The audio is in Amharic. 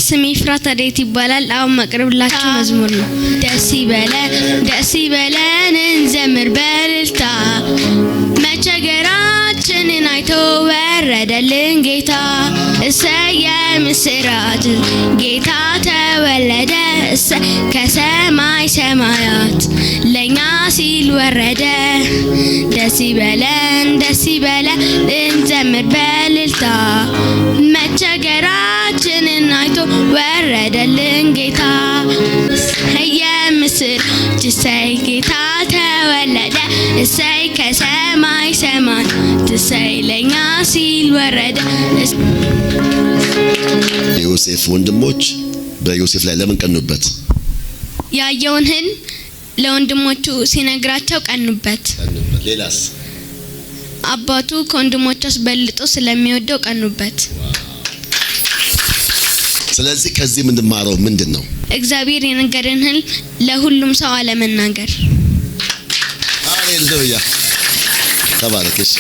ስሜ ፍራት አዴት ይባላል። አሁን ማቅረብላችሁ መዝሙር ነው። ደስ ይበለን እንዘምር በእልልታ መቸገራችንን አይቶ ወረደልን ጌታ። እሰየ ምስራች ጌታ ተወለደ ከሰማይ ሰማያት ለኛ ሲል ወረደ። ደስ ይበለን እንዘምር በእልልታ መቸገራችንን አይቶ ወረደልን ጌታ። እሰየ ምስራች እሰይ ጌታ ተወለደ እሰይ ከሰማይ ሰማያት እሰይ ለኛ ሲል ወረደ። ዮሴፍ ወንድሞች በዮሴፍ ላይ ለምን ቀኑበት? ያየውን ህልም ለወንድሞቹ ሲነግራቸው ቀኑበት። ሌላስ? አባቱ ከወንድሞቹ በልጦ ስለሚወደው ቀኑበት። ስለዚህ ከዚህ የምንማረው ምንድነው? እግዚአብሔር የነገረን ህልም ለሁሉም ሰው አለመናገር። ሃሌሉያ ተባረክሽ።